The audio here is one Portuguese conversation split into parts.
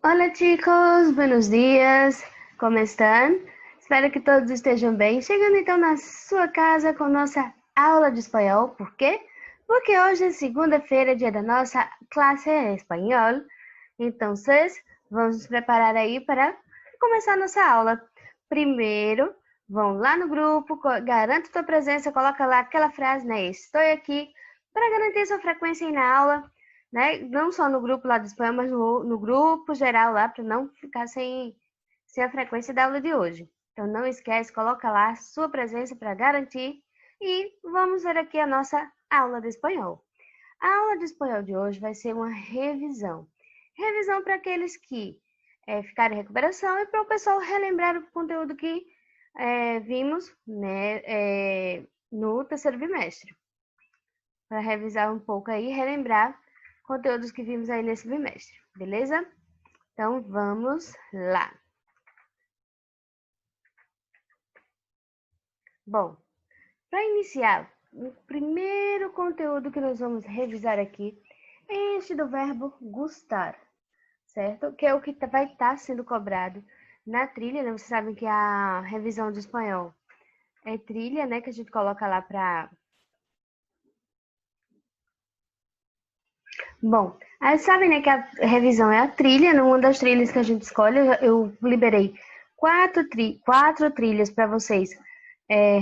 Hola chicos, buenos dias, como estão? Espero que todos estejam bem. Chegando então na sua casa com nossa aula de espanhol. Por quê? Porque hoje é segunda-feira, dia da nossa classe em espanhol. Então, vocês vamos nos preparar aí para começar a nossa aula. Primeiro, vão lá no grupo, garanta tua presença, coloca lá aquela frase, né? Estou aqui para garantir sua frequência aí na aula, né? Não só no grupo lá do espanhol, mas no grupo geral lá, para não ficar sem a frequência da aula de hoje. Então, não esquece, coloca lá a sua presença para garantir e vamos ver aqui a nossa aula de espanhol. A aula de espanhol de hoje vai ser uma revisão. Revisão para aqueles que ficaram em recuperação e para o pessoal relembrar o conteúdo que vimos, né, no terceiro bimestre. Para revisar um pouco aí, relembrar conteúdos que vimos aí nesse bimestre, beleza? Então, vamos lá. Bom, para iniciar, o primeiro conteúdo que nós vamos revisar aqui é este do verbo gustar, certo? Que é o que vai estar sendo cobrado na trilha, né? Vocês sabem que a revisão de espanhol é trilha, né? Que a gente coloca lá para. Bom, aí sabem, né, que a revisão é a trilha, numa das trilhas que a gente escolhe, eu liberei quatro trilhas para vocês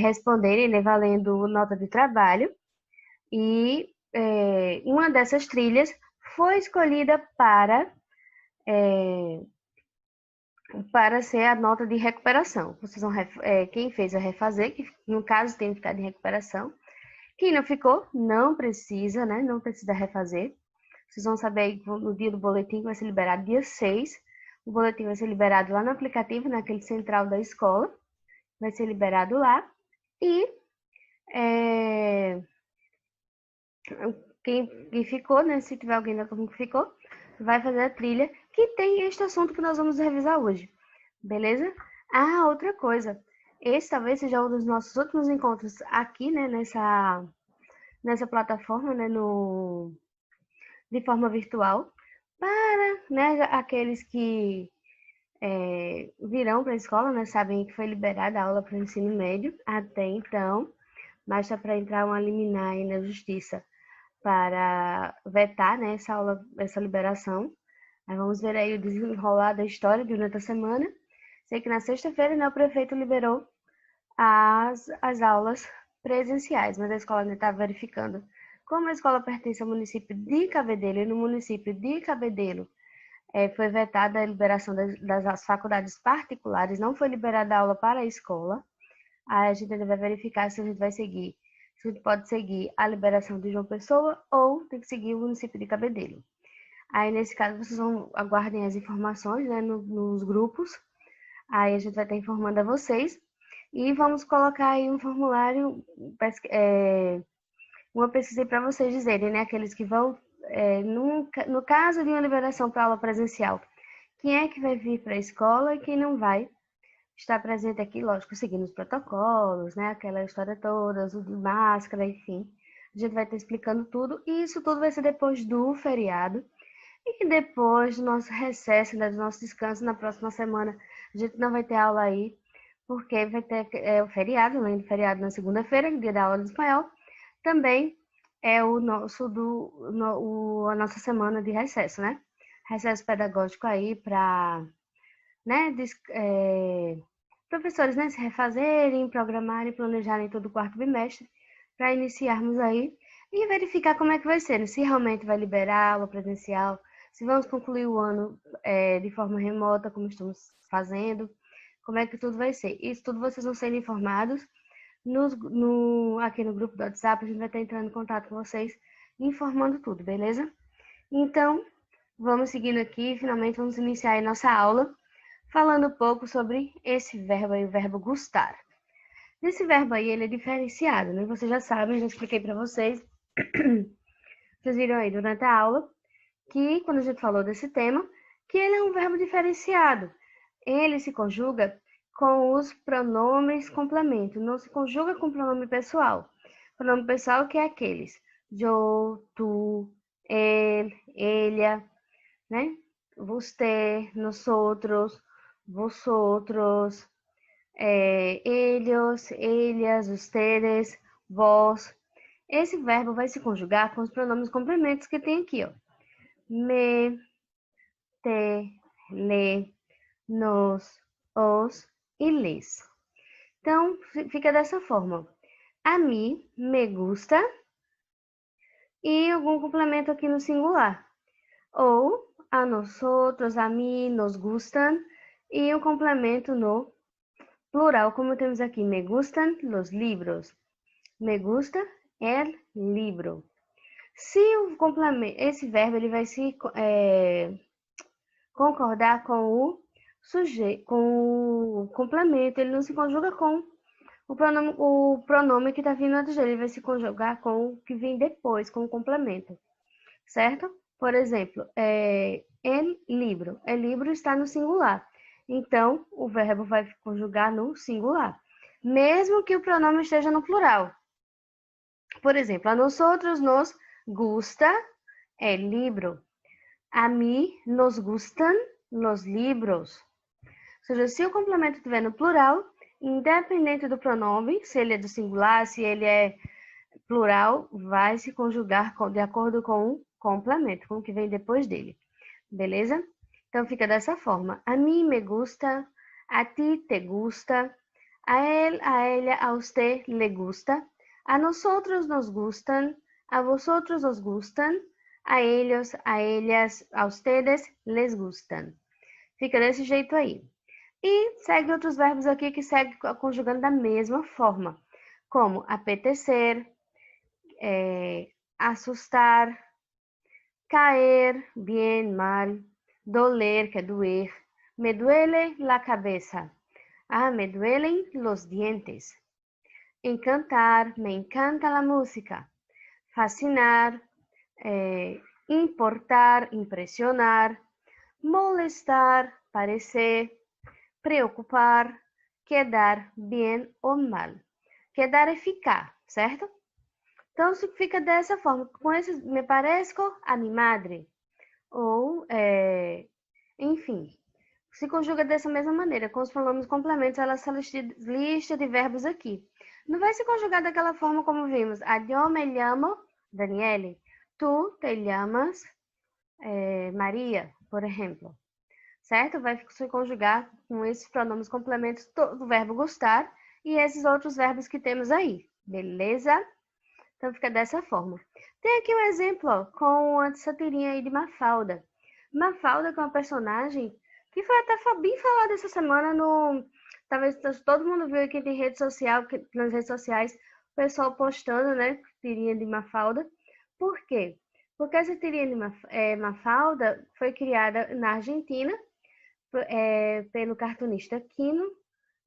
responderem, né, valendo nota de trabalho. E uma dessas trilhas foi escolhida para ser a nota de recuperação. Vocês vão, quem fez a refazer, que no caso tem que ficar de recuperação. Quem não ficou, não precisa, né? Não precisa refazer. Vocês vão saber no dia do boletim, que vai ser liberado dia 6. O boletim vai ser liberado lá no aplicativo, naquele central da escola. Vai ser liberado lá. E é, quem ficou, né? Se tiver alguém da turma que ficou, vai fazer a trilha que tem este assunto que nós vamos revisar hoje. Beleza? Ah, outra coisa. Esse talvez seja um dos nossos últimos encontros aqui, né? Nessa plataforma, né? De forma virtual. Para, né? Aqueles que virão para a escola, né? Sabem que foi liberada a aula para o ensino médio até então. Basta para entrar uma liminar aí na justiça para vetar, né, essa aula, essa liberação. Aí vamos ver aí o desenrolar da história durante a semana. Sei que na sexta-feira, né, o prefeito liberou as aulas presenciais, mas a escola ainda está verificando. Como a escola pertence ao município de Cabedelo e no município de Cabedelo foi vetada a liberação das faculdades particulares, não foi liberada a aula para a escola. Aí a gente ainda vai verificar se a gente vai seguir, se a gente pode seguir a liberação de João Pessoa ou tem que seguir o município de Cabedelo. Aí, nesse caso, vocês vão aguardem as informações, né, nos grupos. Aí a gente vai estar informando a vocês. E vamos colocar aí um formulário, uma pesquisa para vocês dizerem, né, aqueles que vão, no caso de uma liberação para aula presencial, quem é que vai vir para a escola e quem não vai estar presente aqui, lógico, seguindo os protocolos, né, aquela história toda, uso de máscara, enfim. A gente vai estar explicando tudo e isso tudo vai ser depois do feriado. E depois do nosso recesso, né, do nosso descanso, na próxima semana, a gente não vai ter aula aí, porque vai ter o feriado, além do feriado na segunda-feira, dia da aula de espanhol, também é o nosso a nossa semana de recesso, né? Recesso pedagógico aí para, né, professores, né, se refazerem, programarem, planejarem todo o quarto bimestre para iniciarmos aí e verificar como é que vai ser, né? Se realmente vai liberar aula presencial, se vamos concluir o ano de forma remota, como estamos fazendo, como é que tudo vai ser. Isso tudo vocês vão sendo informados aqui no grupo do WhatsApp, a gente vai estar entrando em contato com vocês, informando tudo, beleza? Então, vamos seguindo aqui, finalmente vamos iniciar a nossa aula, falando um pouco sobre esse verbo aí, o verbo gustar. Esse verbo aí, ele é diferenciado, né? Vocês já sabem, já expliquei para vocês, vocês viram aí durante a aula, que quando a gente falou desse tema, que ele é um verbo diferenciado. Ele se conjuga com os pronomes complemento, não se conjuga com pronome pessoal. Pronome pessoal que é aqueles eu, tu, ele, ele, né? você, nosotros, vosotros, ellos, ellas, ustedes, vós. Esse verbo vai se conjugar com os pronomes complementos que tem aqui, ó. Me, te, le, nos, os e les. Então, fica dessa forma. A mim, me gusta, e algum complemento aqui no singular. Ou a nosotros, a mim, nos gustan, e o complemento no plural, como temos aqui, me gustan los libros. Me gusta el libro. Se o complemento, esse verbo ele vai se concordar com o sujeito, com o complemento, ele não se conjuga com o pronome que está vindo antes dele, ele vai se conjugar com o que vem depois, com o complemento, certo? Por exemplo, el libro. El libro está no singular. Então, o verbo vai conjugar no singular, mesmo que o pronome esteja no plural. Por exemplo, a nosotros nos gusta el libro. A mí nos gustan los libros. Ou seja, se o complemento estiver no plural, independente do pronome, se ele é do singular, se ele é plural, vai se conjugar de acordo com o complemento, com o que vem depois dele. Beleza? Então, fica dessa forma. A mí me gusta, a ti te gusta, a él, a ella, a usted le gusta, a nosotros nos gustan, a vosotros os gustan, a ellos, a ellas, a ustedes les gustan. Fica desse jeito aí. E segue outros verbos aqui que seguem conjugando da mesma forma, como apetecer, assustar, caer, bien, mal, doler, que é doer, me duele la cabeza, me duelen los dientes, encantar, me encanta la música, fascinar, importar, impressionar, molestar, parecer, preocupar, quedar bien ou mal. Quedar é ficar, certo? Então, fica dessa forma. Com esses, me parezco a mi madre. Ou, enfim, se conjuga dessa mesma maneira. Com os pronomes complementos, essa lista de verbos aqui. Não vai se conjugar daquela forma como vimos. Eu me llamo Daniele. Tu te llamas Maria, por exemplo. Certo? Vai se conjugar com esses pronomes complementos do verbo gostar e esses outros verbos que temos aí. Beleza? Então, fica dessa forma. Tem aqui um exemplo, ó, com essa tirinha aí de Mafalda. Mafalda, que é uma personagem que foi até bem falada essa semana no... Talvez todo mundo viu aqui em rede social, nas redes sociais, o pessoal postando, né, tirinha de Mafalda. Por quê? Porque essa tirinha de Mafalda foi criada na Argentina, pelo cartunista Quino,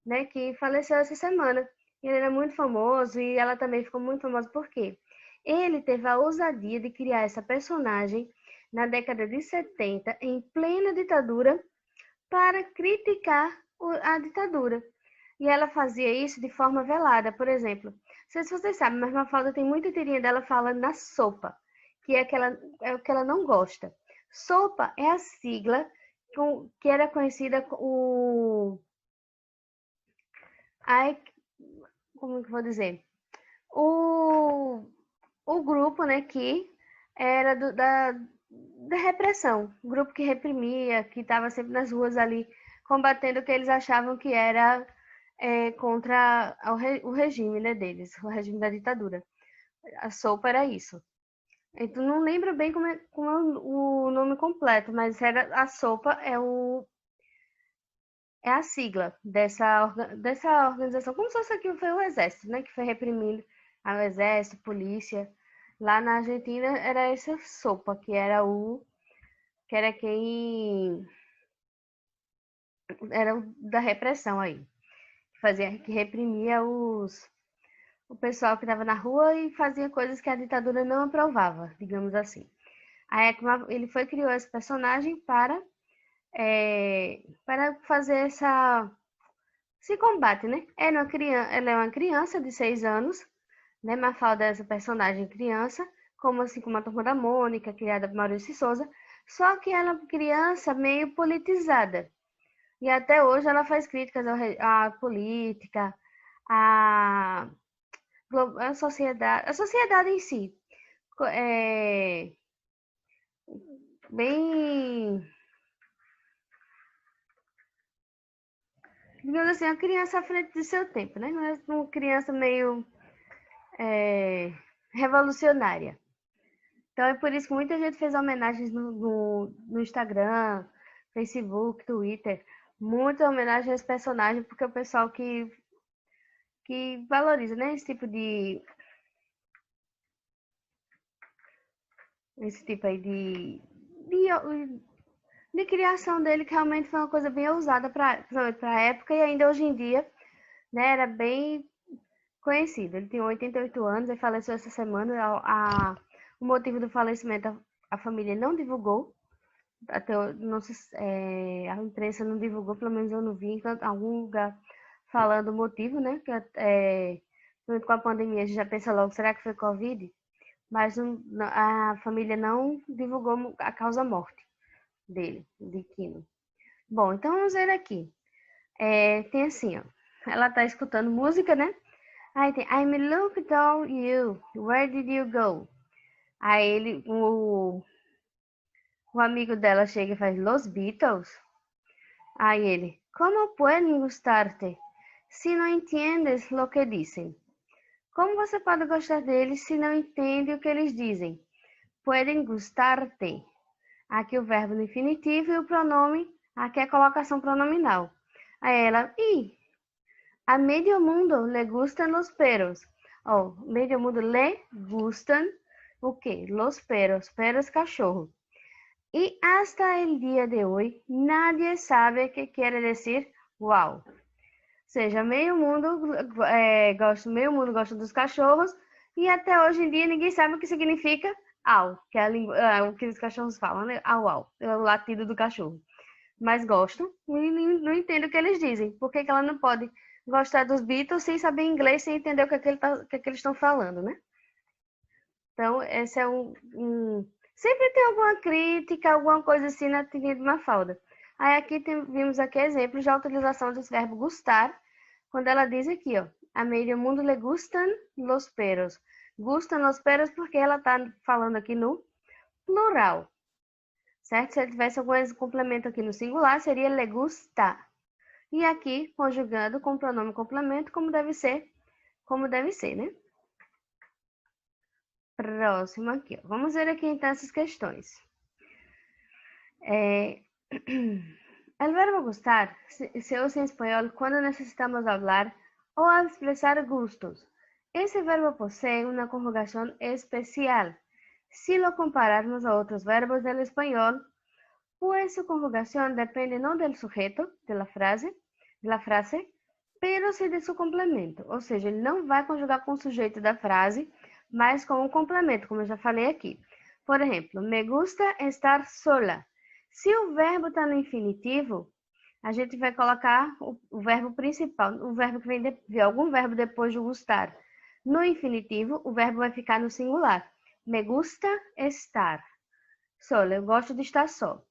né, que faleceu essa semana. Ele era muito famoso e ela também ficou muito famosa porque ele teve a ousadia de criar essa personagem na década de 70, em plena ditadura, para criticar a ditadura. E ela fazia isso de forma velada. Por exemplo, não sei se vocês sabem, mas Mafalda tem muita tirinha dela falando na sopa, que é o que ela não gosta. Sopa é a sigla que era conhecida como que eu vou dizer? O grupo, né, que era da repressão, o grupo que reprimia, que estava sempre nas ruas ali, combatendo o que eles achavam que era contra o regime, né, deles, o regime da ditadura. A sopa era isso. Então, não lembro bem como é o nome completo, mas a sopa é a sigla dessa organização, como se fosse aqui foi o exército, né, que foi reprimindo o exército, polícia. Lá na Argentina era essa sopa, que era quem era da repressão aí, que reprimia o pessoal que estava na rua e fazia coisas que a ditadura não aprovava, digamos assim. Aí ele criou esse personagem para fazer esse combate, né? Ela é uma criança de 6 anos, né? Mafalda é essa personagem criança, como assim como a Turma da Mônica, criada por Maurício de Souza, Só que ela é uma criança meio politizada. E até hoje ela faz críticas à política, à, à sociedade em si. É bem, digamos assim, uma criança à frente do seu tempo, né? Não é uma criança meio revolucionária. Então é por isso que muita gente fez homenagens no Instagram, Facebook, Twitter. Muita homenagem a esse personagem, porque o pessoal que valoriza, né? Esse tipo aí de criação dele, que realmente foi uma coisa bem ousada para a época e ainda hoje em dia, né? Era bem conhecido. Ele tem 88 anos e faleceu essa semana. O motivo do falecimento a família não divulgou. Até não se, a imprensa não divulgou, pelo menos eu não vi em algum lugar falando o motivo, né? Que junto com a pandemia a gente já pensa logo, será que foi Covid? Mas a família não divulgou a causa morte dele, de Kino. Bom, então vamos ver aqui. Tem assim, ó. Ela tá escutando música, né? Aí tem I'm looking at you. Where did you go? Aí o amigo dela chega e faz Los Beatles. Aí ele, como pueden gustarte se não entiendes lo que dizem? Como você pode gostar deles se não entende o que eles dizem? Pueden gustarte. Aqui o verbo no infinitivo e o pronome, aqui é a colocação pronominal. Aí ela, a medio mundo le gustan los peros. Oh, medio mundo le gustan o quê? Los peros. Peros, cachorro. Y hasta el día de hoy, nadie sabe qué quiere decir wow. Ou seja, meio mundo gosta dos cachorros e até hoje em dia ninguém sabe o que significa au, que é o que os cachorros falam, né? Au, au, é o latido do cachorro. Mas gostam e não entendo o que eles dizem. Por que ela não pode gostar dos Beatles sem saber inglês, sem entender o que eles estão falando, né? Então, esse é sempre tem alguma crítica, alguma coisa assim na Tigre de Mafalda. Aí aqui vimos aqui exemplos da utilização desse verbo gustar, quando ela diz aqui, ó, a medio mundo le gustan los peros. Gustan los peros porque ela está falando aqui no plural, certo? Se ele tivesse algum complemento aqui no singular, seria le gusta. E aqui, conjugando com o pronome complemento, como deve ser, né? Próximo aqui, ó. Vamos ver aqui então essas questões. El verbo gustar se usa en español cuando necesitamos hablar o expresar gustos. Ese verbo posee una conjugación especial si lo compararnos a otros verbos del español, pues su conjugación depende no del sujeto de la frase, pero sim de seu complemento. Ou seja, ele não vai conjugar com o sujeito da frase, mas com o complemento, como eu já falei aqui. Por exemplo, me gusta estar sola. Se o verbo está no infinitivo, a gente vai colocar o verbo principal, o verbo que vem de algum verbo depois de gustar. No infinitivo, o verbo vai ficar no singular. Me gusta estar sola. Eu gosto de estar só.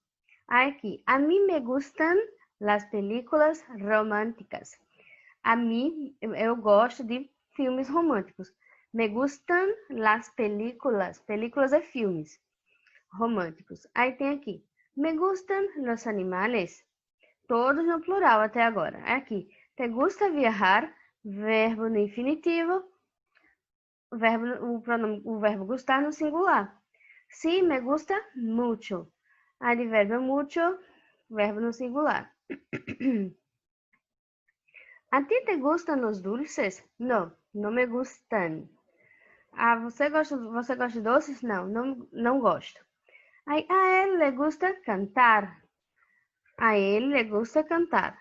Aqui, a mim me gustan las películas românticas. A mim, eu gosto de filmes românticos. Me gustan las películas. Películas é filmes românticos. Aí tem aqui. Me gustan los animales. Todos no plural até agora. Aqui. Te gusta viajar? Verbo no infinitivo. O verbo gustar no singular. Sí, me gusta mucho. Advérbio mucho. Verbo no singular. A ti te gustan los dulces? No, no me gustan. Ah, você gosta de doces? Não, não gosto. Aí, a ele le gusta cantar. A ele le gusta cantar.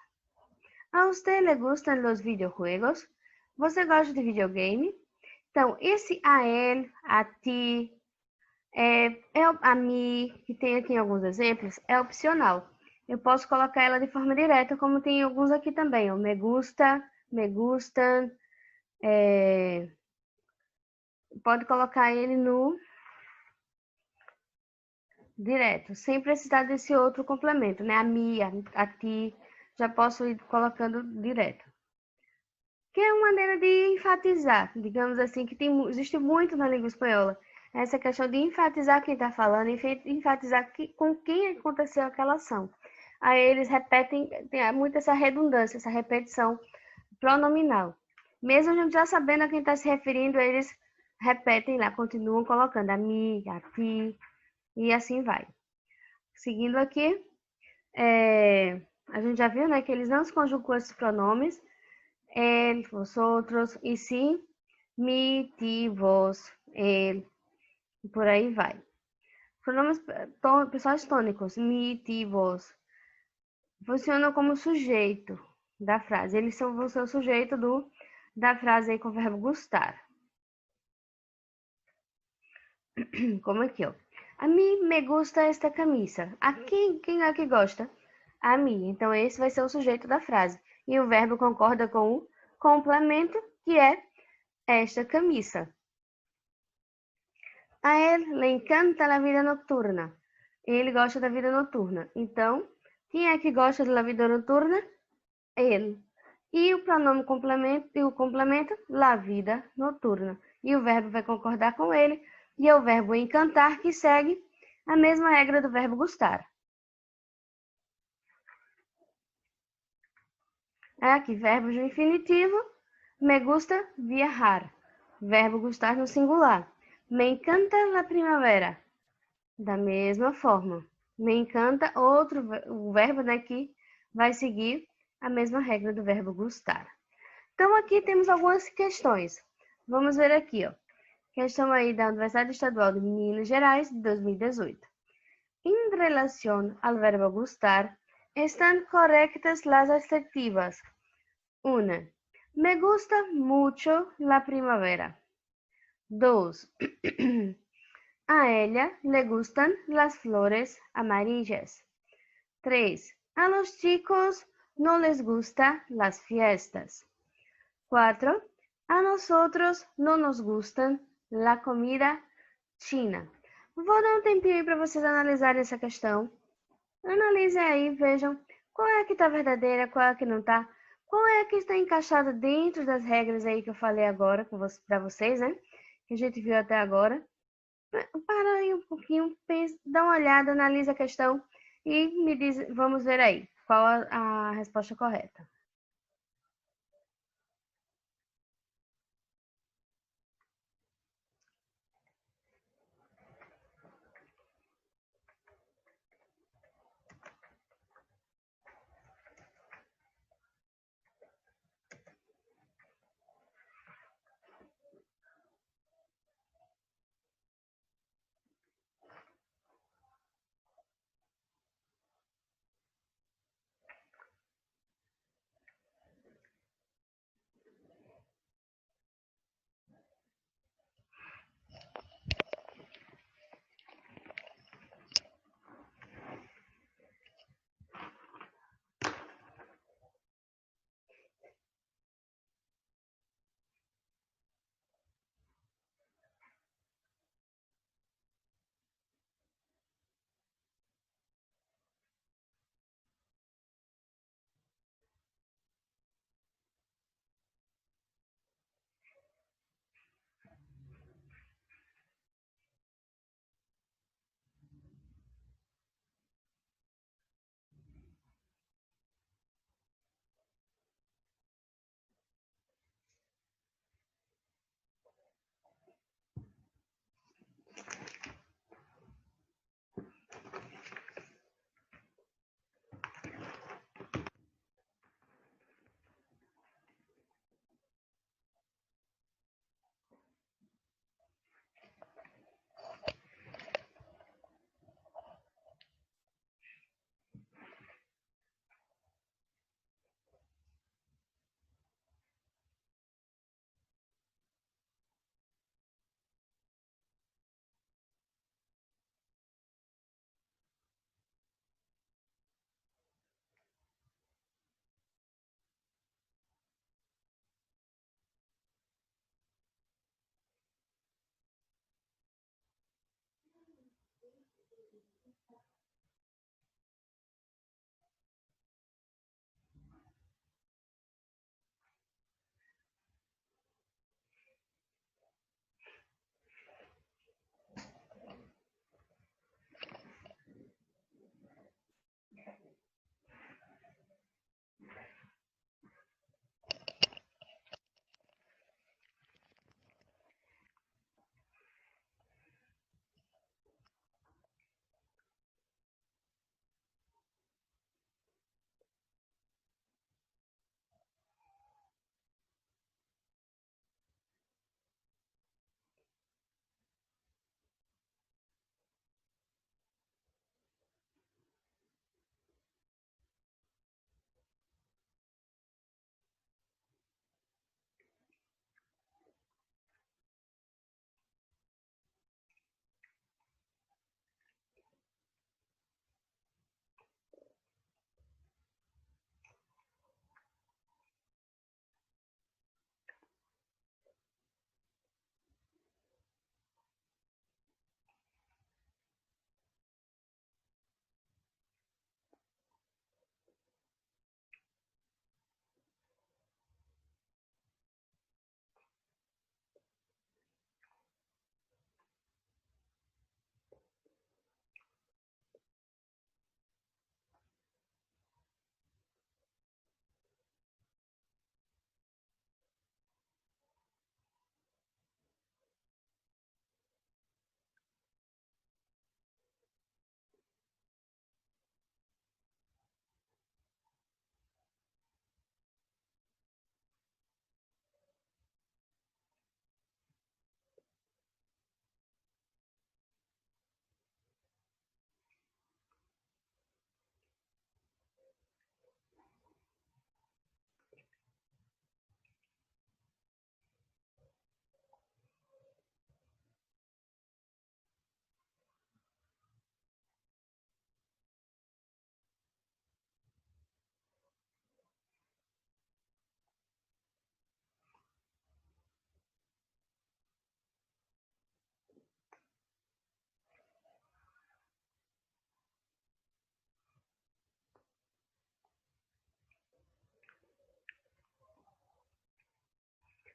A você le gustan los videojuegos? Você gosta de videogame? Então, esse a ele, a ti, a mim, que tem aqui em alguns exemplos, é opcional. Eu posso colocar ela de forma direta, como tem alguns aqui também. Ó, me gusta, me gustan. Pode colocar ele direto, sem precisar desse outro complemento, né? A mi, a ti, já posso ir colocando direto. Que é uma maneira de enfatizar, digamos assim, que existe muito na língua espanhola. Essa questão de enfatizar quem está falando, enfatizar com quem aconteceu aquela ação. Aí eles repetem, tem muito essa redundância, essa repetição pronominal. Mesmo a gente já sabendo a quem está se referindo, eles repetem lá, continuam colocando a mi, a ti, e assim vai. Seguindo aqui, a gente já viu, né, que eles não se conjugam com esses pronomes, el, vosotros, e sim, mi, ti, vos, el, e por aí vai. Pronomes pessoais tônicos, mi, ti, vos, funcionam como sujeito da frase. Eles vão ser o sujeito da frase aí com o verbo gustar. Como aqui, ó. A mim me gusta esta camisa. A quem é que gosta? A mim. Então, esse vai ser o sujeito da frase. E o verbo concorda com o complemento, que é esta camisa. A ele le encanta a vida noturna. Ele gosta da vida noturna. Então, quem é que gosta da vida noturna? Ele. E o pronome complemento, e o complemento, la vida noturna. E o verbo vai concordar com ele, e é o verbo encantar que segue a mesma regra do verbo gustar. Aqui, verbo de infinitivo, me gusta viajar. Verbo gustar no singular. Me encanta la primavera. Da mesma forma. Me encanta o verbo daqui vai seguir a mesma regra do verbo gustar. Então, aqui temos algumas questões. Vamos ver aqui, ó. Questão aí da Universidade Estadual de Minas Gerais, de 2018. Em relação ao verbo gustar, estão correctas las adjetivas. 1. Me gusta mucho la primavera. 2. A ella le gustan las flores amarillas. 3. A los chicos no les gustan las fiestas. 4. A nosotros no nos gustan la comida china. Vou dar um tempinho aí para vocês analisarem essa questão. Analisem aí, vejam qual é a que está verdadeira, qual é a que não está. Qual é a que está encaixada dentro das regras aí que eu falei agora para vocês, né? Que a gente viu até agora. Para aí um pouquinho, dá uma olhada, analisa a questão e me diz, vamos ver aí qual a resposta correta.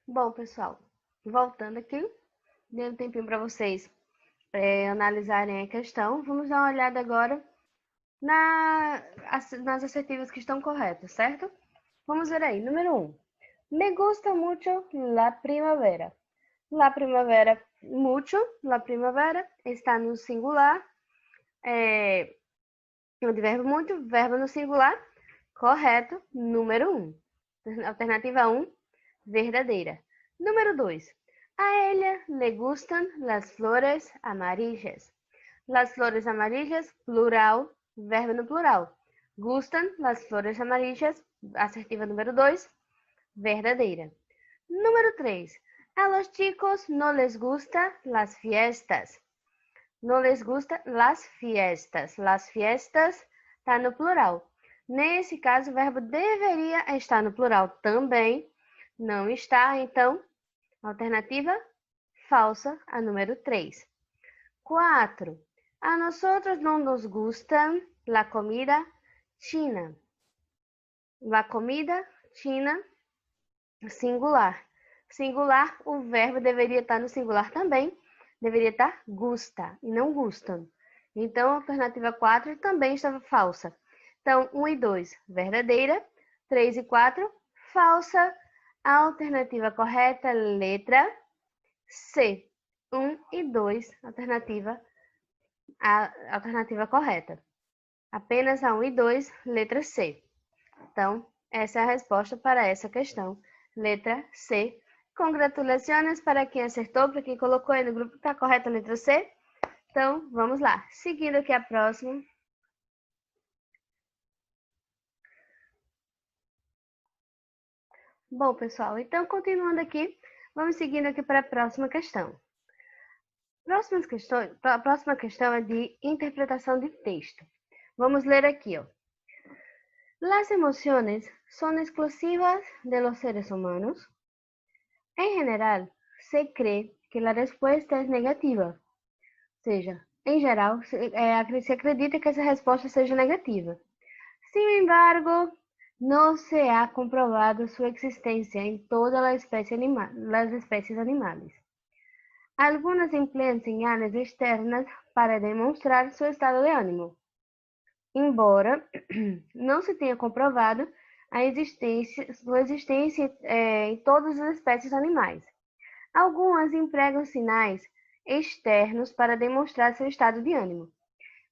Bom, pessoal, voltando aqui, dei um tempinho para vocês analisarem a questão. Vamos dar uma olhada agora nas assertivas que estão corretas, certo? Vamos ver aí. Número 1. Me gusta mucho la primavera. La primavera, mucho, la primavera, está no singular, de verbo muito, verbo no singular, correto, número 1. Alternativa 1, verdadeira. Número 2. A ella le gustan las flores amarillas. Las flores amarillas, plural, verbo no plural. Gustan las flores amarillas, assertiva número 2, verdadeira. Número 3. A los chicos no les gustan las fiestas. No les gustan las fiestas. Las fiestas está no plural. Nesse caso, o verbo deveria estar no plural também. Não está, então, alternativa falsa, a número 3. 4. A nosotros no nos gusta la comida china. La comida china, singular. Singular, o verbo deveria estar no singular também. Deveria estar gusta e não gustam. Então, a alternativa 4 também estava falsa. Então, 1 e 2, verdadeira. 3 e 4, falsa. A alternativa correta, letra C. 1 e 2, a alternativa correta. Apenas a 1 e 2, letra C. Então, essa é a resposta para essa questão. Letra C. Congratulações para quem acertou, para quem colocou aí no grupo, está correta a letra C. Então, vamos lá. Seguindo aqui a próxima. Bom, pessoal, então continuando aqui, vamos seguindo aqui para a próxima questão. A próxima questão é de interpretação de texto. Vamos ler aqui, ó. Las emociones son exclusivas de los seres humanos. En general, se cree que la respuesta es negativa. Ou seja, em geral, se acredita que essa resposta seja negativa. Sin embargo, no se ha comprobado su existencia en todas las especies animales. Algunas emplean señales externas para demonstrar su estado de ánimo. Embora não se tenha comprovado sua existência em todas as espécies animais. Algumas empregam sinais externos para demonstrar seu estado de ânimo.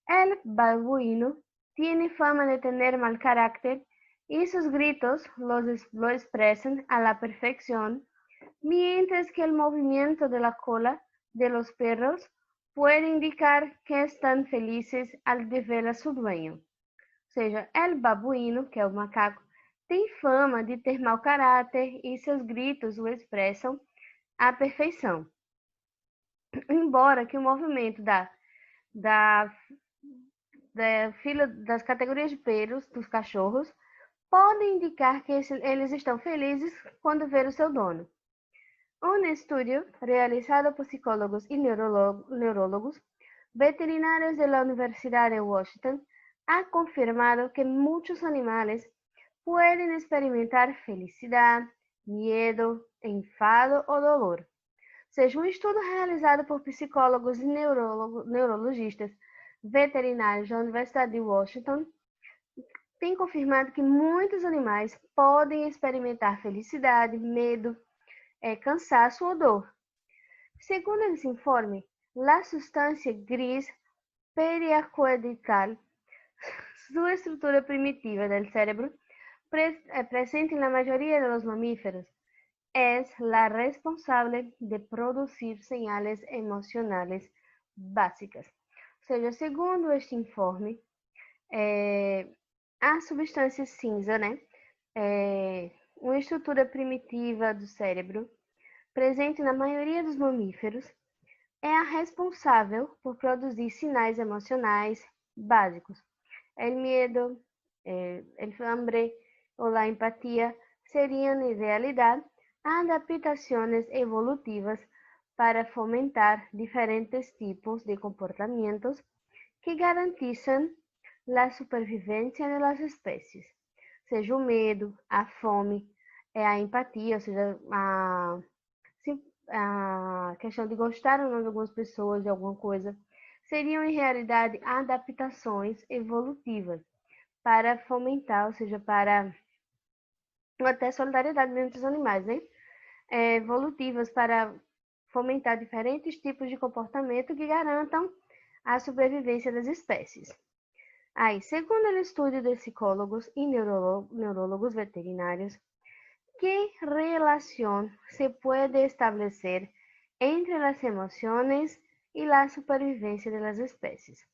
El babuino tiene fama de tener mal carácter y sus gritos lo expresan a la perfección, mientras que el movimiento de la cola de los perros puede indicar que estão felizes al de ver a su dueño. Ou seja, el babuíno, que é o macaco, tem fama de ter mau caráter e seus gritos o expressam à perfeição. Embora que o movimento da fila das categorias de pelos dos cachorros podem indicar que eles estão felizes quando ver o seu dono. Un estudio realizado por psicólogos y neurólogos veterinarios de la Universidad de Washington ha confirmado que muchos animales pueden experimentar felicidad, miedo, enfado ou dolor. Ou seja, um estudo realizado por psicólogos e neurologistas veterinários da Universidade de Washington tem confirmado que muitos animais podem experimentar felicidade, medo, cansaço ou dor. Segundo esse informe, a substância gris periacoedital, sua estrutura primitiva do cérebro, presente na maioria dos mamíferos, é a responsável de produzir señales emocionais básicas. Ou seja, segundo este informe, a substância cinza, né, uma estrutura primitiva do cérebro, presente na maioria dos mamíferos, é a responsável por produzir sinais emocionais básicos. El miedo, el hambre ou la empatia seriam, em realidade, adaptações evolutivas para fomentar diferentes tipos de comportamientos que garantizam a supervivência das espécies, seja o medo, a fome, é a empatia, ou seja, a questão de gostar ou não de algumas pessoas, de alguma coisa, seriam em realidade adaptações evolutivas para fomentar, ou seja, para até solidariedade mesmo dos animais, né? Evolutivas para fomentar diferentes tipos de comportamento que garantam a sobrevivência das espécies. Aí, segundo o estudo de psicólogos e neurólogos veterinários, ¿qué relación se puede establecer entre las emociones y la supervivencia de las especies?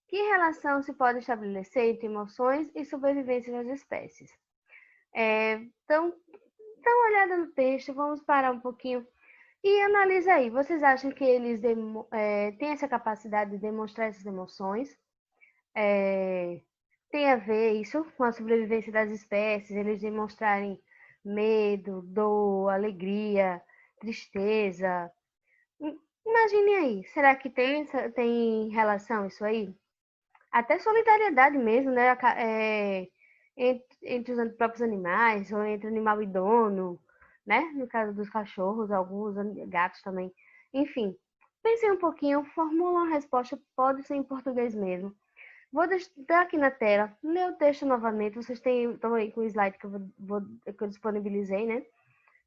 Que relação se pode estabelecer entre emoções e sobrevivência das espécies? Então, dá uma olhada no texto, vamos parar um pouquinho e analisa aí. Vocês acham que eles têm essa capacidade de demonstrar essas emoções? Tem a ver isso com a sobrevivência das espécies, eles demonstrarem medo, dor, alegria, tristeza. Imagine aí, será que tem relação isso aí? Até solidariedade mesmo, né? Entre os próprios animais, ou entre animal e dono, né? No caso dos cachorros, alguns gatos também. Enfim, pensei um pouquinho, formula uma resposta, pode ser em português mesmo. Vou dar aqui na tela, ler o texto novamente. Vocês estão aí com o slide que eu disponibilizei, né?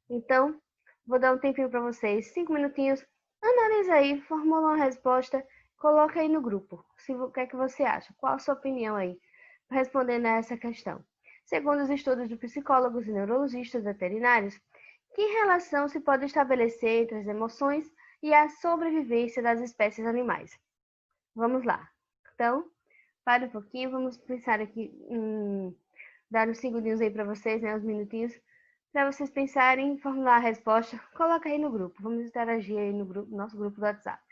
Então, vou dar um tempinho para vocês, 5 minutinhos. Analisa aí, formula uma resposta, coloca aí no grupo. O que é que você acha? Qual a sua opinião aí, respondendo a essa questão? Segundo os estudos de psicólogos e neurologistas veterinários, que relação se pode estabelecer entre as emoções e a sobrevivência das espécies animais? Vamos lá. Então, para um pouquinho, vamos pensar aqui, dar uns segundinhos aí para vocês, né, uns minutinhos, para vocês pensarem, formular a resposta. Coloca aí no grupo, vamos interagir aí no grupo, nosso grupo do WhatsApp.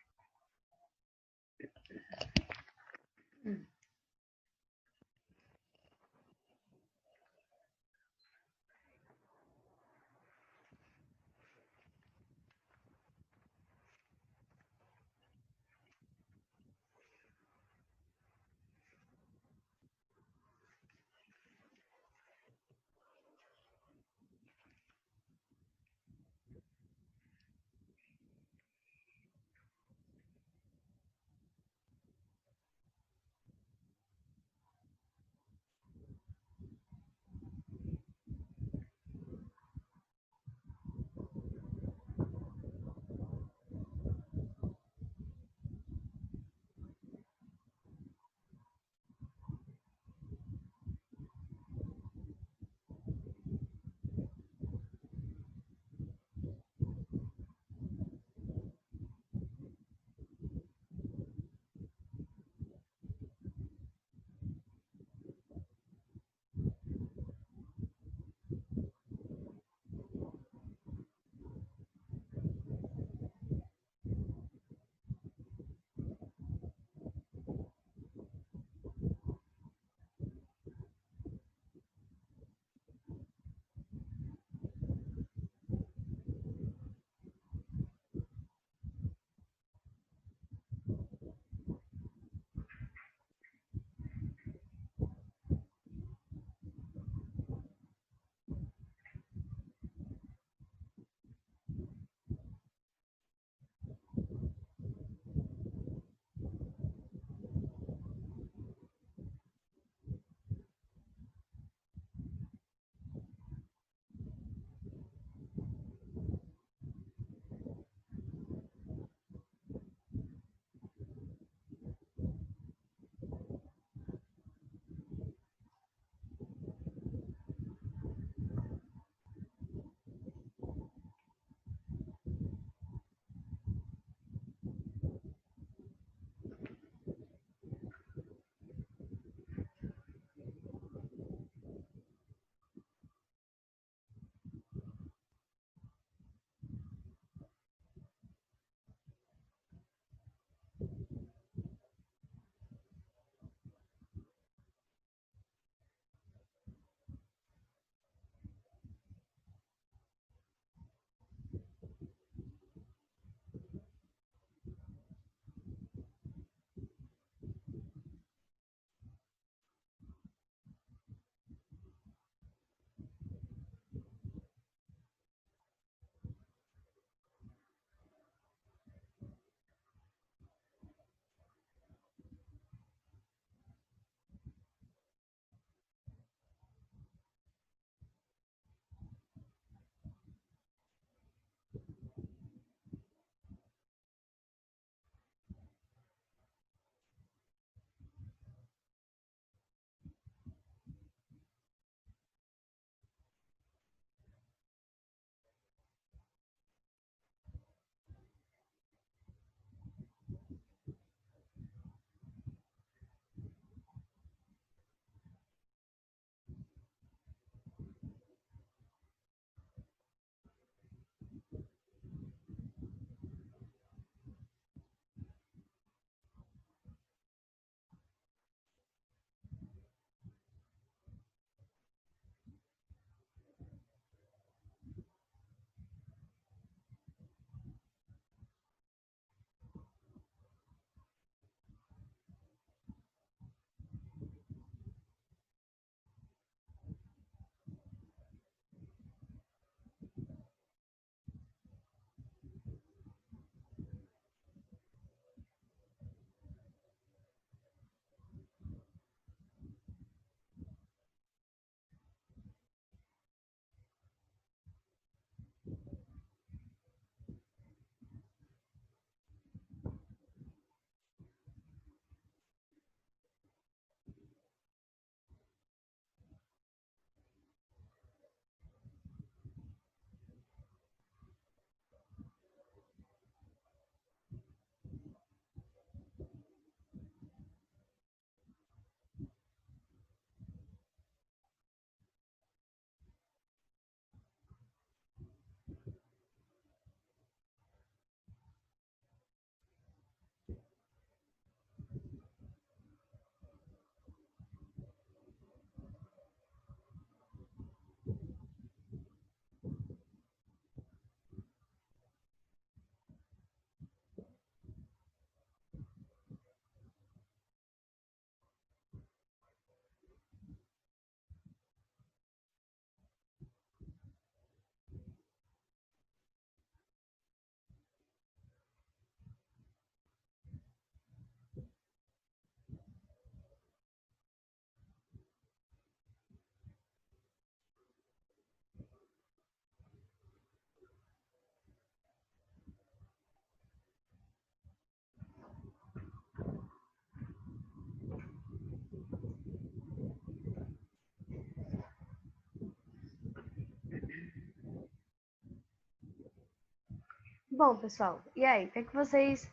Bom, pessoal, e aí, o que é que vocês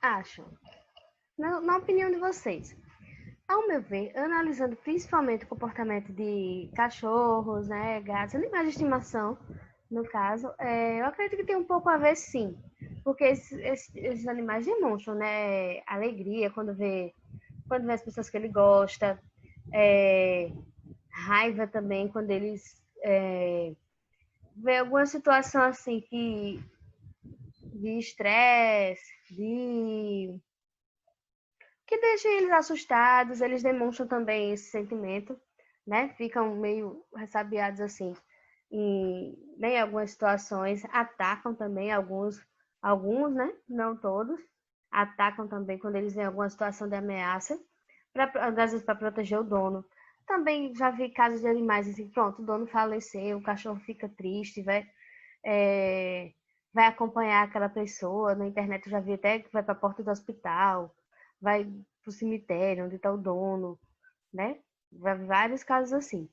acham? Na opinião de vocês, ao meu ver, analisando principalmente o comportamento de cachorros, né, gatos, animais de estimação, no caso, eu acredito que tem um pouco a ver, sim, porque esses animais demonstram, né, alegria quando vê as pessoas que ele gosta, é, raiva também quando eles vê alguma situação assim de estresse, de que deixa eles assustados, eles demonstram também esse sentimento, né? Ficam meio ressabiados assim em algumas situações, atacam também alguns, né? Não todos, atacam também quando eles veem alguma situação de ameaça, às vezes para proteger o dono. Também já vi casos de animais assim, pronto, o dono faleceu, o cachorro fica triste, é, vai acompanhar aquela pessoa. Na internet eu já vi até que vai para a porta do hospital, vai para o cemitério onde está o dono, né? Vários casos assim.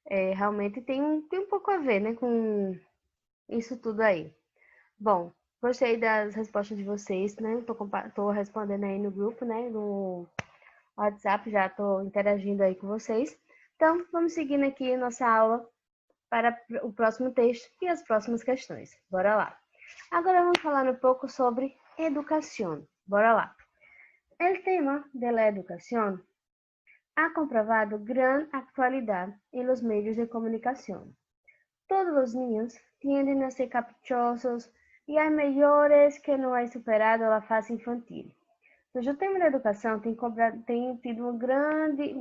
Realmente tem um pouco a ver, né, com isso tudo aí. Bom, gostei das respostas de vocês, né? Tô respondendo aí no grupo, né? No WhatsApp, já tô interagindo aí com vocês. Então, vamos seguindo aqui a nossa aula para o próximo texto e as próximas questões. Bora lá. Agora vamos falar um pouco sobre educação. Bora lá. El tema de la educación ha comprobado gran actualidad en los medios de comunicación. Todos los niños tienden a ser caprichosos y hay mayores que não hay superado a fase infantil. O tema da educação tem tido uma grande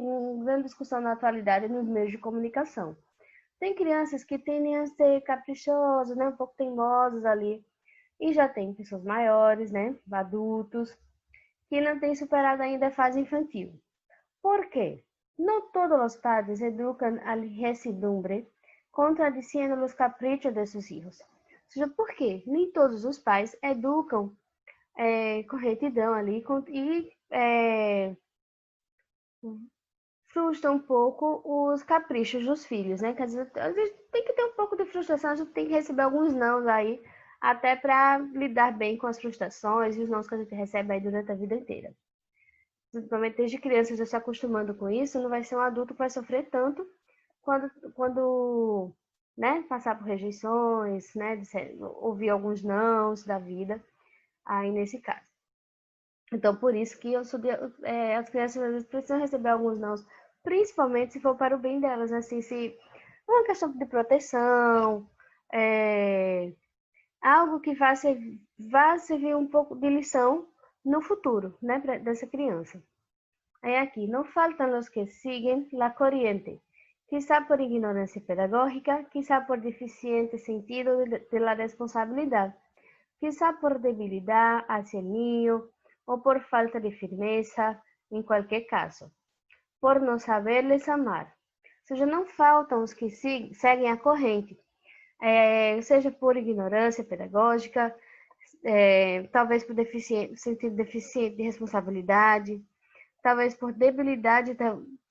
discussão na atualidade nos meios de comunicação. Tem crianças que tendem a ser caprichosos, né, um pouco teimosos ali, e já tem pessoas maiores, né, adultos, que não têm superado ainda a fase infantil. Por quê? No todos los padres educan al residumbre, contradiciendo los caprichos de sus hijos. Ou seja, por quê? Nem todos os pais educam com retidão ali e frustram um pouco os caprichos dos filhos, né? Quer dizer, a gente tem que ter um pouco de frustração, a gente tem que receber alguns nãos aí, até para lidar bem com as frustrações e os nãos que a gente recebe aí durante a vida inteira. Principalmente desde criança, já se acostumando com isso, não vai ser um adulto que vai sofrer tanto quando né, passar por rejeições, né, ouvir alguns nãos da vida, aí nesse caso. Então, por isso que as crianças às vezes precisam receber alguns nãos, principalmente se for para o bem delas, assim, se uma questão de proteção, algo que vá servir um pouco de lição no futuro, né, dessa criança. Aí aqui, não faltam os que seguem la corriente, quizá por ignorância pedagógica, quizá por deficiente sentido de la responsabilidad, quizá por debilidad hacia el niño o por falta de firmeza, em qualquer caso, por não saberles amar. Ou seja, não faltam os que seguem a corrente, seja por ignorância pedagógica, talvez por sentido deficiente de responsabilidade, talvez por debilidade,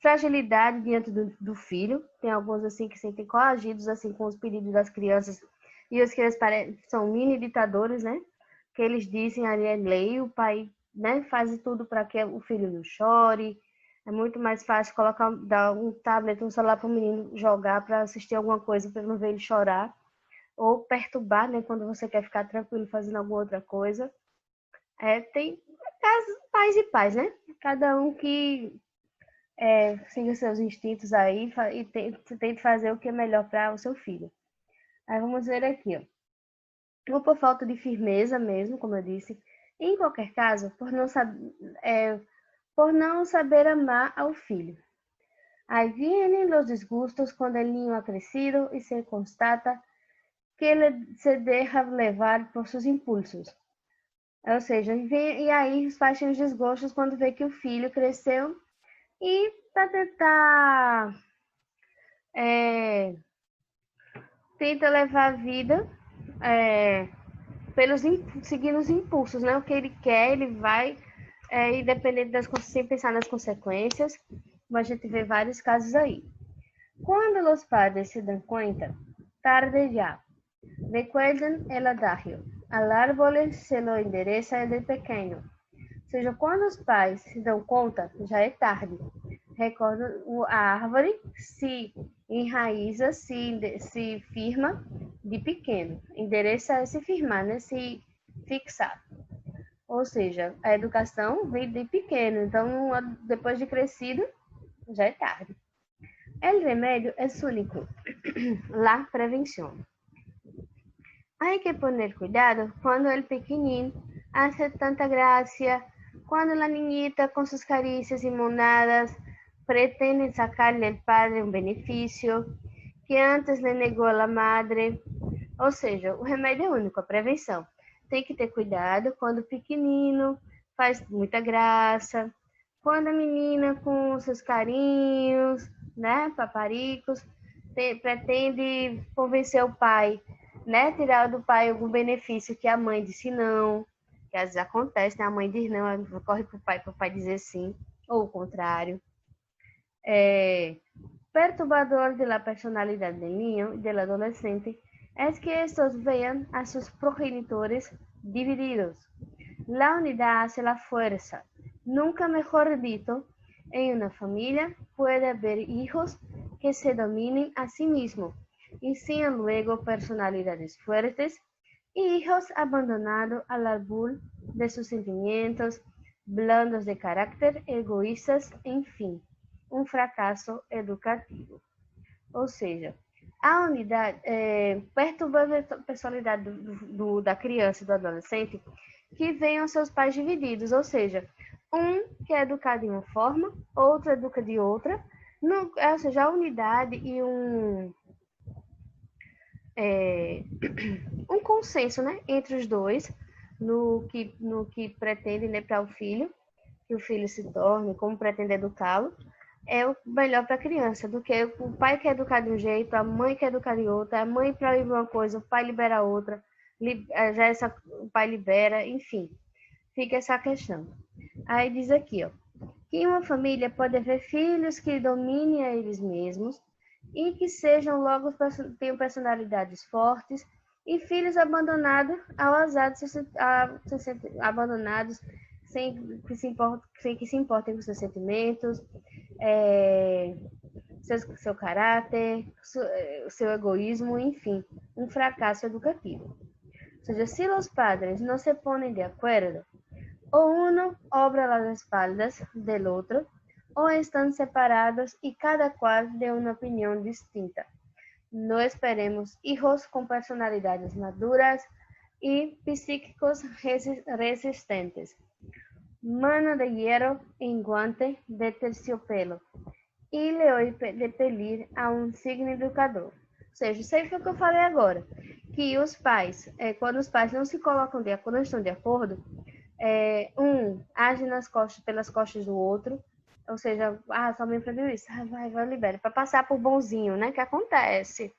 fragilidade diante do filho. Tem alguns assim que se sentem coagidos assim com os pedidos das crianças e os que eles são mini ditadores, né? Que eles dizem ali é lei, o pai, né, faz tudo para que o filho não chore. É muito mais fácil dar um tablet, um celular para o menino jogar para assistir alguma coisa para não ver ele chorar ou perturbar, né, quando você quer ficar tranquilo fazendo alguma outra coisa. Tem pais e pais, né? Cada um que siga seus instintos aí e tente fazer o que é melhor para o seu filho. Aí vamos ver aqui, ó. Ou por falta de firmeza mesmo, como eu disse. Em qualquer caso, por não saber amar ao filho. Aí vienen os desgustos quando o niño ha crecido e se constata que ele se deixa levar por seus impulsos. Ou seja, e aí os pais têm os desgostos quando vê que o filho cresceu e para tentar tenta levar a vida seguindo os impulsos, né? O que ele quer, ele vai, independente sem pensar nas consequências. Mas a gente vê vários casos aí. Quando os padres se dão conta, tarde já. Recuerden el adagio. al árbol se lo endereza de pequeno. Ou seja, quando os pais se dão conta, já é tarde. Recorda, a árvore se enraiza, se firma de pequeno. Endereça é se firmar, né? Se fixar. Ou seja, a educação vem de pequeno, então depois de crescido, já é tarde. El remédio é único, la prevención. Hay que poner cuidado cuando el pequeñín hace tanta gracia, cuando la niñita con sus caricias y monadas pretende sacarle al padre un beneficio que antes le negou a la madre. Ou seja, o remédio é único, a prevenção. Tem que ter cuidado quando o pequenino faz muita graça, quando a menina com seus carinhos, né, paparicos, pretende convencer o pai, né, tirar do pai algum benefício que a mãe disse não, que às vezes acontece, né, a mãe diz não, corre para o pai dizer sim, ou o contrário. Perturbador de la personalidad del niño y del adolescente es que estos vean a sus progenitores divididos. La unidad hace la fuerza. Nunca mejor dicho, en una familia puede haber hijos que se dominen a sí mismos y sean luego personalidades fuertes, y hijos abandonados al albur de sus sentimientos, blandos de carácter, egoístas, en fin, um fracasso educativo. Ou seja, a unidade perturbando a personalidade da criança e do adolescente que venham seus pais divididos, ou seja, um que é educado de uma forma, outro educa de outra, ou seja, a unidade e um consenso, né, entre os dois no que pretende, né, para o filho, que o filho se torne, como pretende educá-lo, é o melhor para a criança, do que o pai quer educar de um jeito, a mãe quer educar de outra, a mãe proíbe uma coisa, o pai libera outra, o pai libera, enfim, fica essa questão. Aí diz aqui, ó, que em uma família pode haver filhos que dominem a eles mesmos e que sejam logo tenham personalidades fortes, e filhos abandonados ao azar, abandonados sem que se importem com seus sentimentos, seu caráter, seu egoísmo, enfim, um fracasso educativo. Ou seja, se os padres não se ponem de acordo, o uno obra las espaldas del otro, o están separados y cada cual de una opinión distinta. No esperemos hijos con personalidades maduras y psíquicos resistentes. Mano de hierro en guante de terciopelo. E le oí de pedir a um signo educador. Ou seja, isso aí foi o que eu falei agora. Que os pais, quando os pais não se colocam de acordo, não estão de acordo, um age pelas costas do outro, ou seja, sua mãe pediu isso, vai, libera, para passar por bonzinho, né? Que acontece,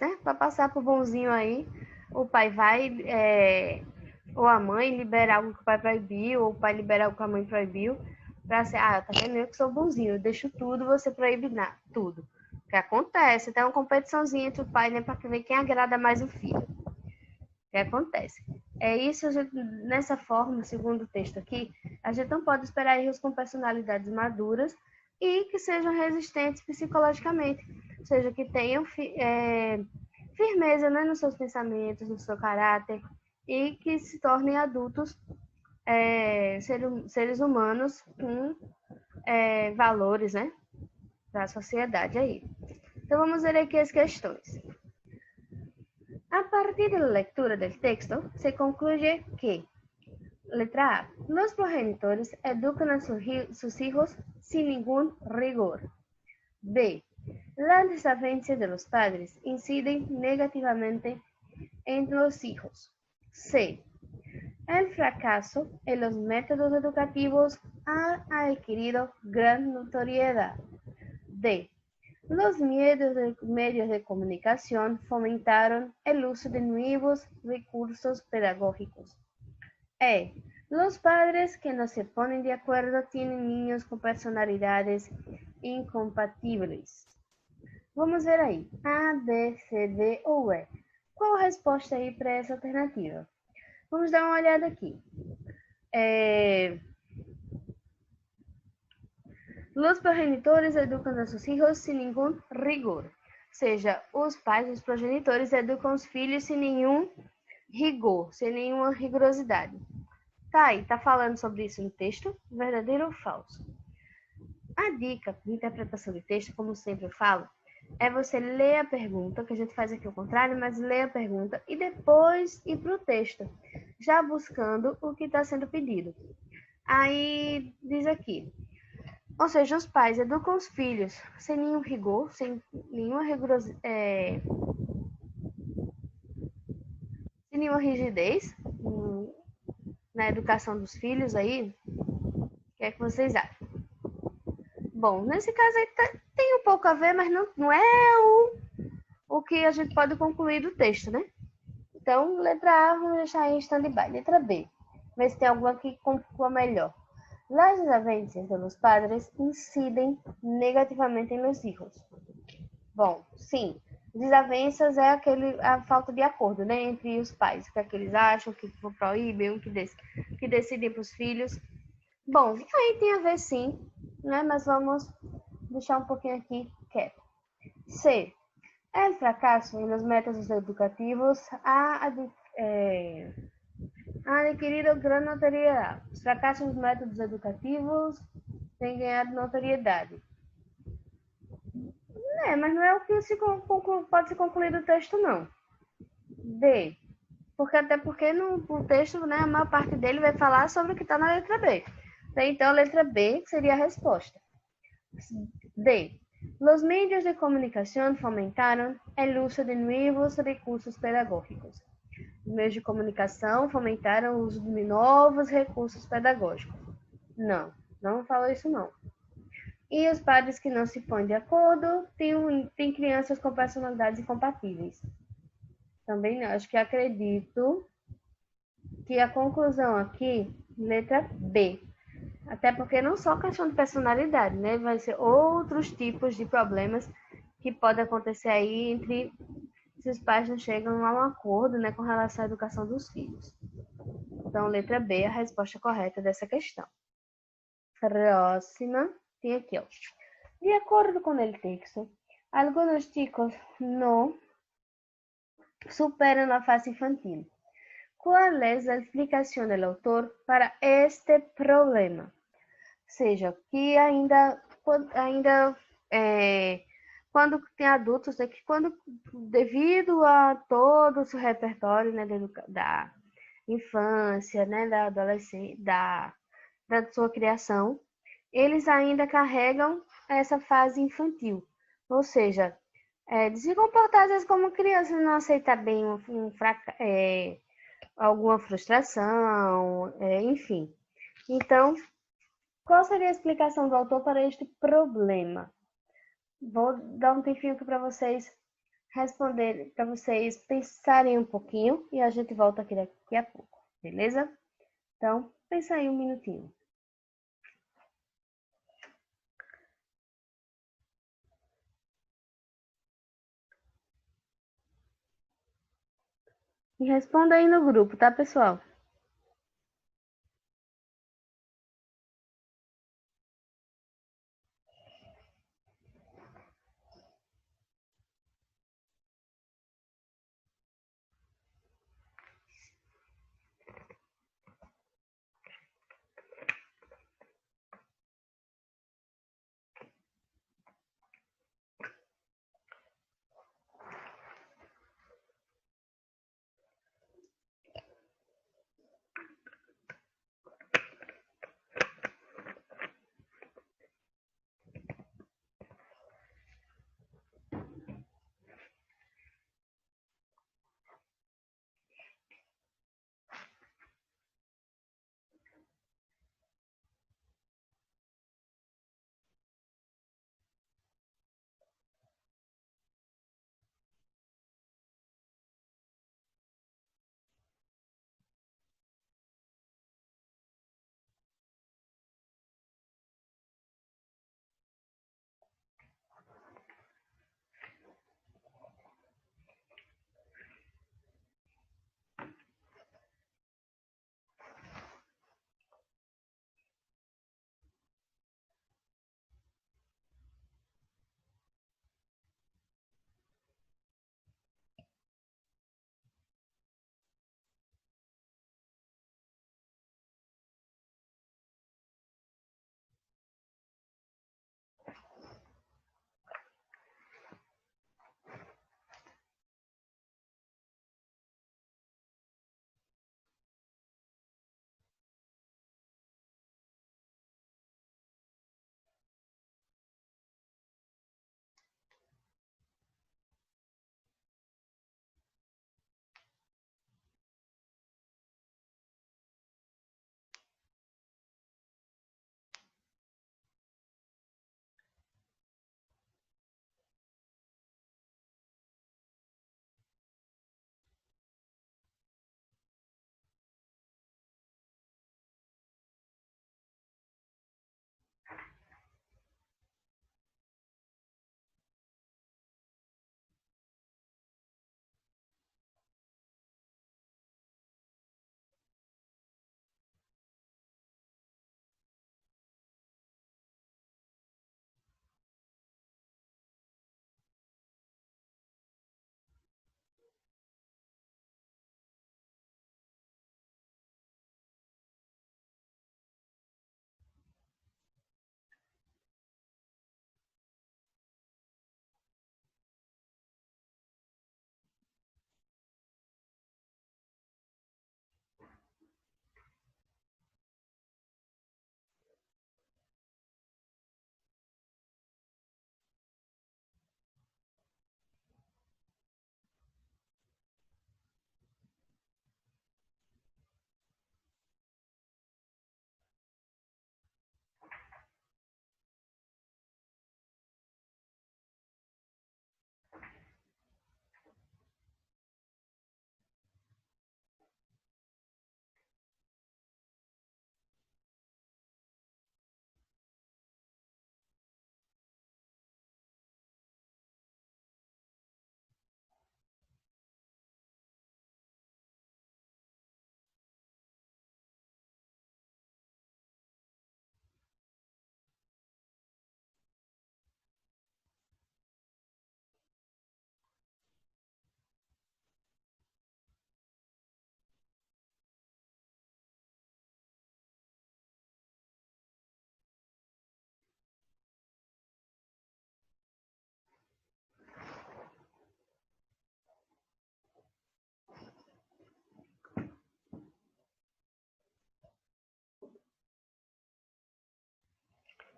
né? Para passar por bonzinho aí, o pai vai, ou a mãe libera algo que o pai proibiu, ou o pai libera algo que a mãe proibiu, para ser, tá vendo? Eu que sou bonzinho, eu deixo tudo, você proíbe nada, tudo. O que acontece? Tem uma competiçãozinha entre o pai, né? Para ver quem agrada mais o filho. O que acontece? É isso, nessa forma, segundo o texto aqui, a gente não pode esperar erros com personalidades maduras e que sejam resistentes psicologicamente, ou seja, que tenham firmeza, né, nos seus pensamentos, no seu caráter, e que se tornem adultos, seres humanos com valores, né, da sociedade aí. Então, vamos ver aqui as questões. A partir da lectura del texto, se concluye que, letra A, los progenitores educan a sus hijos sin ningún rigor. B, las desavenencias de los padres inciden negativamente en los hijos. C, el fracaso en los métodos educativos ha adquirido gran notoriedad. D, los medios de comunicación fomentaron el uso de nuevos recursos pedagógicos. E, los padres que no se ponen de acuerdo tienen niños con personalidades incompatibles. Vamos ver aí. A, B, C, D ou E. Qual a resposta aí para essa alternativa? Vamos dar uma olhada aqui. Los progenitores educam a seus filhos sem nenhum rigor. Ou seja, os pais, os progenitores, educam os filhos sem nenhum rigor, sem nenhuma rigorosidade. Tá aí, tá falando sobre isso no texto? Verdadeiro ou falso? A dica de interpretação de texto, como sempre eu falo, é você ler a pergunta, que a gente faz aqui ao contrário, mas ler a pergunta e depois ir para o texto, já buscando o que está sendo pedido. Aí diz aqui, ou seja, os pais educam os filhos sem nenhum rigor, sem nenhuma sem nenhuma rigidez na educação dos filhos aí. O que é que vocês acham? Bom, nesse caso aí tem um pouco a ver, mas não é o que a gente pode concluir do texto, né? Então, letra A, vamos deixar aí em stand-by. Letra B, ver se tem alguma que conclua melhor. Las desavenencias de los padres inciden negativamente en los hijos. Bom, sim, desavenças é a falta de acordo, né, entre os pais, o que é que eles acham, o que proíbem, o que decidem para os filhos. Bom, aí tem a ver sim, né, mas vamos deixar um pouquinho aqui quieto. C. El fracaso en los métodos educativos ha adquirido gran notoriedade. Os fracassos nos métodos educativos têm ganhado notoriedade. Mas não é o que pode se concluir do texto, não. D. Até porque no texto, né, a maior parte dele vai falar sobre o que está na letra B. Então, a letra B seria a resposta. D. Los medios de comunicación fomentaron el uso de nuevos recursos pedagógicos. Os meios de comunicação fomentaram o uso de novos recursos pedagógicos. Não fala isso não. E os padres que não se põem de acordo têm crianças com personalidades incompatíveis. Também não. Acho que acredito que a conclusão aqui, letra B. Até porque não só questão de personalidade, né? Vai ser outros tipos de problemas que podem acontecer aí entre se os pais não chegam a um acordo, né, com relação à educação dos filhos. Então, letra B é a resposta correta dessa questão. Próxima, tem aqui, ó. De acordo com o texto, alguns chicos não superam a fase infantil. Qual é a explicação do autor para este problema? Ou seja, que quando tem adultos, é que devido a todo o seu repertório, né, da infância, né, da adolescência, da sua criação, eles ainda carregam essa fase infantil. Ou seja, de se comportar às vezes como criança, não aceitar bem alguma frustração, enfim. Então, qual seria a explicação do autor para este problema? Vou dar um tempinho aqui para vocês responderem, para vocês pensarem um pouquinho e a gente volta aqui daqui a pouco, beleza? Então, pensa aí um minutinho. E responda aí no grupo, tá, pessoal?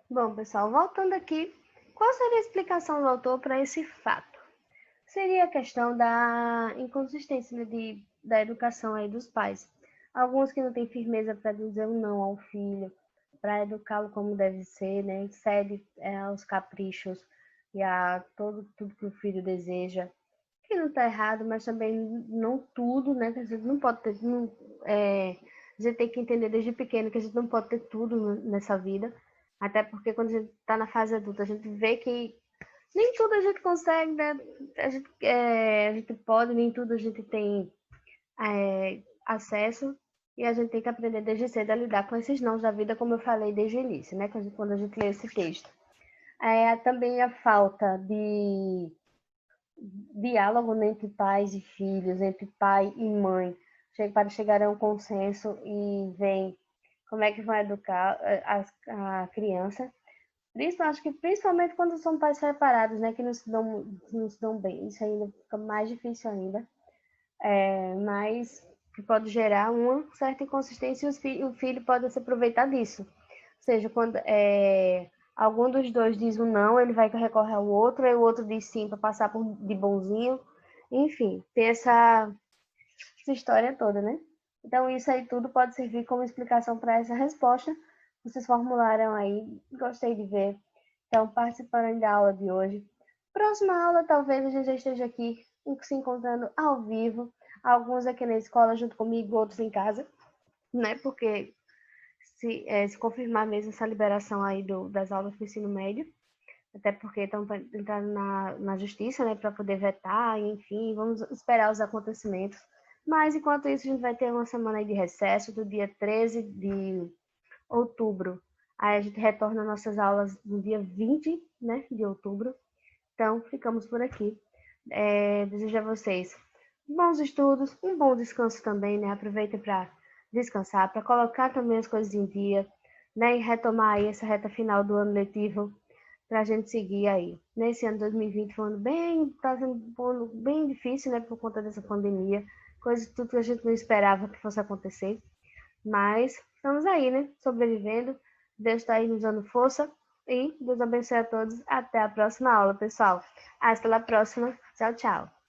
Bom, pessoal, voltando aqui, qual seria a explicação do autor para esse fato? Seria a questão da inconsistência, né, da educação aí dos pais. Alguns que não têm firmeza para dizer um não ao filho, para educá-lo como deve ser, né? Cede aos caprichos e a tudo que o filho deseja, que não está errado, mas também não tudo, né? Que a gente não pode ter, não, a gente tem que entender desde pequeno que a gente não pode ter tudo nessa vida, até porque quando a gente está na fase adulta, a gente vê que nem tudo a gente consegue, né? A gente pode, nem tudo a gente tem acesso, e a gente tem que aprender desde cedo a lidar com esses nãos da vida, como eu falei desde o início, né? Quando a gente lê esse texto. Também a falta de diálogo, né, entre pais e filhos, entre pai e mãe, para chegar a um consenso e ver como é que vão educar a criança. Acho que principalmente quando são pais separados, né, que não se dão bem. Isso ainda fica mais difícil ainda, mas que pode gerar uma certa inconsistência e o filho pode se aproveitar disso. Ou seja, quando algum dos dois diz um não, ele vai recorrer ao outro, aí o outro diz sim para passar de bonzinho. Enfim, tem essa história toda, né? Então, isso aí tudo pode servir como explicação para essa resposta. Vocês formularam aí, gostei de ver. Então, participando da aula de hoje. Próxima aula, talvez a gente já esteja aqui se encontrando ao vivo. Alguns aqui na escola junto comigo, outros em casa, né? Porque se confirmar mesmo essa liberação aí das aulas do ensino médio, até porque estão entrando na justiça, né, para poder vetar, enfim, vamos esperar os acontecimentos. Mas, enquanto isso, a gente vai ter uma semana aí de recesso, do dia 13 de outubro. Aí a gente retorna nossas aulas no dia 20, né, de outubro. Então, ficamos por aqui. Desejo a vocês bons estudos, um bom descanso também, né? Aproveitem para descansar, para colocar também as coisas em dia, né? E retomar aí essa reta final do ano letivo para a gente seguir aí. Nesse ano 2020 foi um ano tá sendo um ano bem difícil, né? Por conta dessa pandemia, coisas tudo que a gente não esperava que fosse acontecer. Mas estamos aí, né? Sobrevivendo. Deus está aí nos dando força. E Deus abençoe a todos. Até a próxima aula, pessoal. Hasta la próxima. Tchau, tchau.